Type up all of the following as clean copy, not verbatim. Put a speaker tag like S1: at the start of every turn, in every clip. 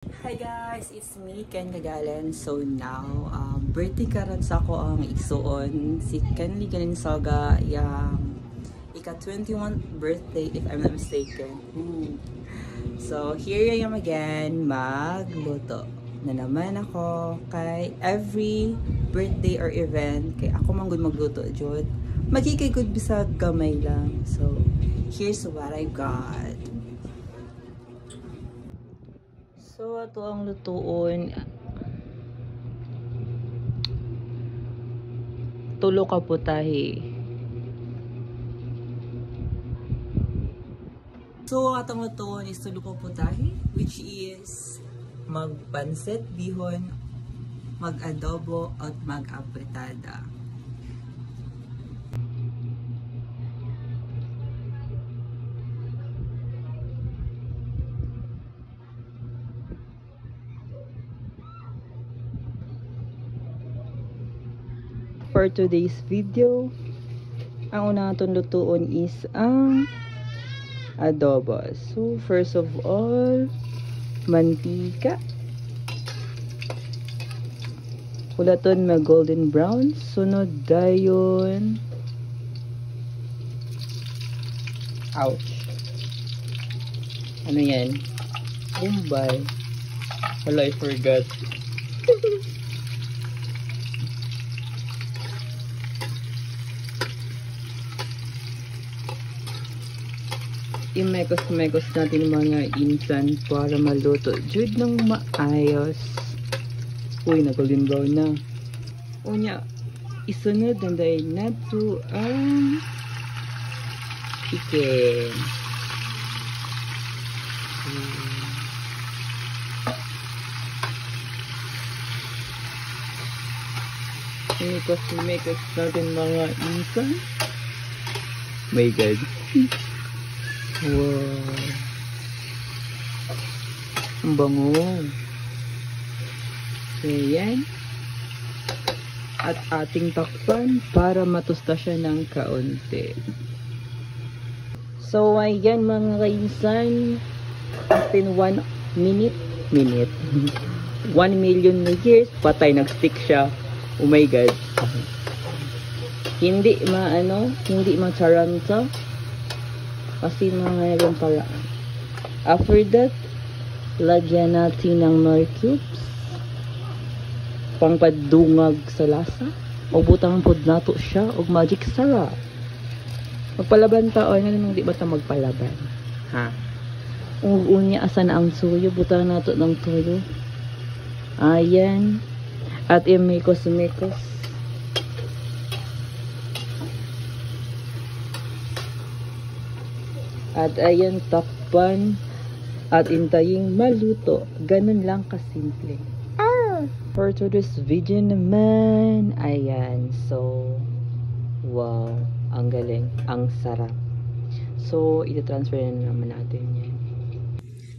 S1: Hi guys, it's me, Ken Kagalen. So now, birthday karon sa ako ang igsuon. Si Ken Liganin Soga, yung ika-21 birthday if I'm not mistaken. So here I am again, magluto na naman ako kay every birthday or event. Kay ako manggod magluto, Jod. Magkikay good bisag gamay lang. So here's what I got. So, ato ang lutuon. Tulo ka putahe. So, atong lutuon is tulo ka putahe, which is magpansit, bihon, mag-adobo, at mag-apretada. For today's video, ang una natong lutuon is ang adobo. So, first of all, mantika. Kulaton mag golden brown. Sunod dayon. Ouch. Ano yan? Umbay. Wala, I forgot. Imekos-mekos natin mga insan para maluto jud ng maayos. Uy, na-golden brown na. Unya, isunod na dahil nato ang chicken. Imekos-mekos natin mga insan. My God. Wow. Ang bango. So, yan. At ating takpan para matusta siya ng kaunti. So, ayan mga kainsan. After 1 minute. 1 million years, patay, nag-stick siya. Oh my God. Hindi ma-charanta. Kasi mga yung paraan. After that, lagyan natin ng nor cubes. Pangpadungag sa lasa. O butang pod nato siya. O magic sarap. Magpalaban ta. O nga hindi ba ta magpalaban? Ha? Unya asa na ang suyo. Butang nato ng tuyo. Ayan. At imikos-mikos. At ayan, takpan at intaying maluto. Ganun lang kasimple. For today's video naman, ayan. So, wow. Ang galing. Ang sarap. So, itatransfer na naman natin yan.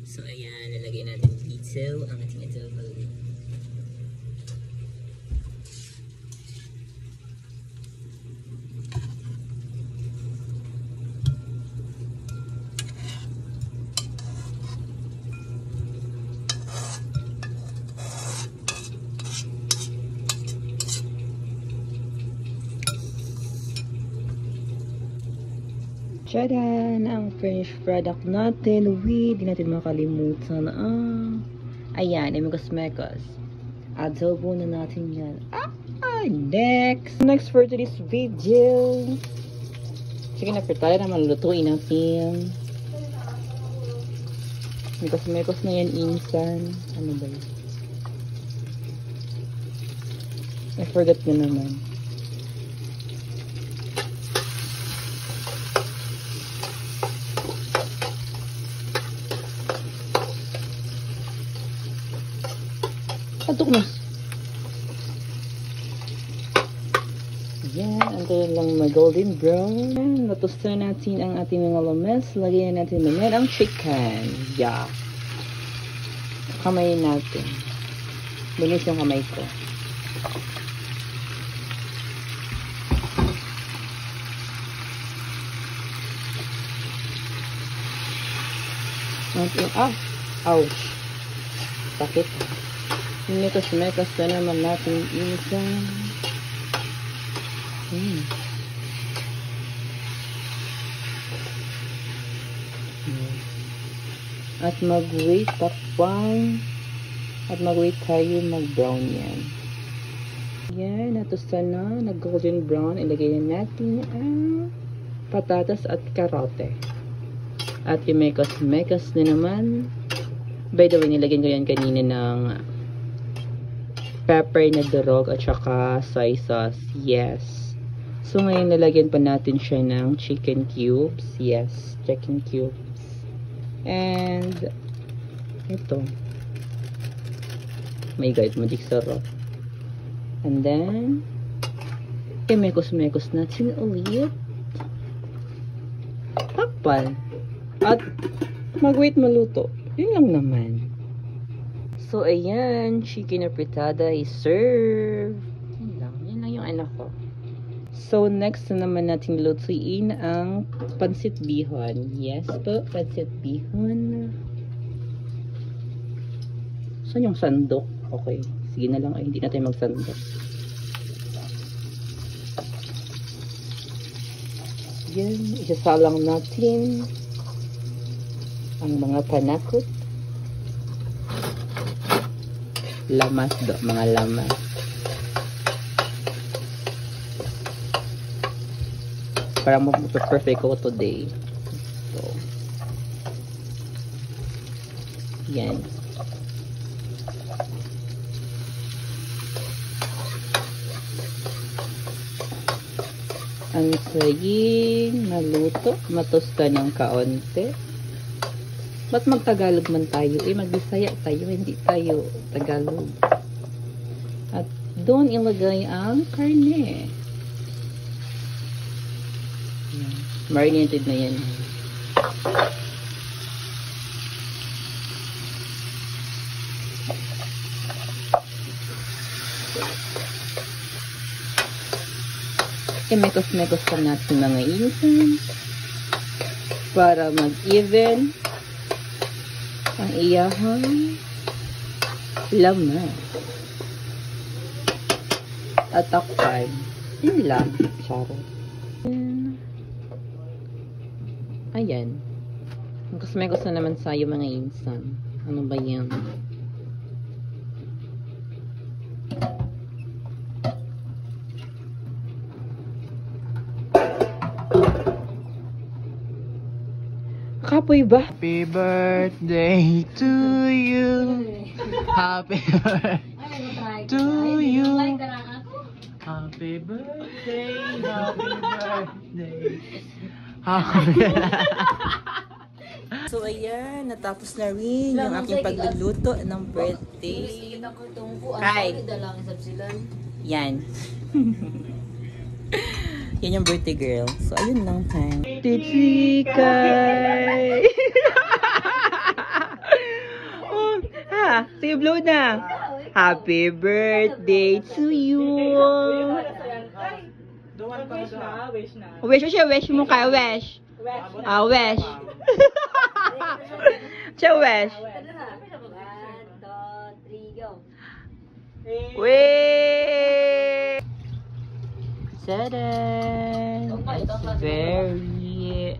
S1: So, ayan. Nalagay natin dito ang ating adobo. Tcharan! Ang finished product natin. Di natin makalimutan. Ayan, imekos-mekos. Adobo na natin yan. Next for today's video. Sige na, pretala naman lutuin natin. Imekos-mekos na yan, insan. Ano ba yun? I forgot na naman. Patok na. Yan, antayin lang mag-golden brown. Natusta natin ang ating mga lames. Lagyan natin naman ang chicken. Yeah. Kamayin natin. Bilis yung kamay ko. Okay. Ouch. Takip. Mekas na naman natin isang. At mag-wait takpan. At mag-wait tayo mag-brown yan. Yan, natusan na. Nag-golden brown. Ilagay na natin ang patatas at karote. At yung mekas na naman. By the way, nilagyan ko yan kanina ng pepper na durog at saka soy sauce. Yes. So, ngayon nalagyan pa natin siya ng chicken cubes. Yes, chicken cubes. And ito. My God, magic sarap. And then, mekos natin ulit. Takpan. At mag-wait maluto. Yun lang naman. So, ayan. Chicken apretada is served. Yan lang yung anak ko. So, next na naman natin lutuin ang pansit bihon. Yes po, pansit bihon. Saan yung sandok? Okay. Sige na lang. Ay, hindi na tayo magsandok. Yan. Isasalang natin ang mga panakot. Lamas do. Mga lamas. Parang mag-perfect ko today. So, yan. Ang saging naluto, matosta ng kaunti. Ba't mag-Tagalog man tayo? Mag-Bisaya tayo, hindi tayo Tagalog. At doon ilagay ang karne. Marinated na yan. Mekos pa natin mga insan para mag-even ang iyahang laman. At takpan. Yun lang. Charot. Ayan. Mekos na naman sa'yo mga insan. Ano ba yan? Kapoy ba?
S2: Happy birthday to you. Happy birthday to you. Happy birthday.
S1: So ayan, natapos na rin yung aking pagluluto ng birthday. Kay. Yan. Yan yung birthday girl. So ayun lang time. Tichikay! Oh, ha, sige blow na. Happy birthday to you. Wish mo kaya wish. Wish. Siya wish. Wait. Ta-da! Very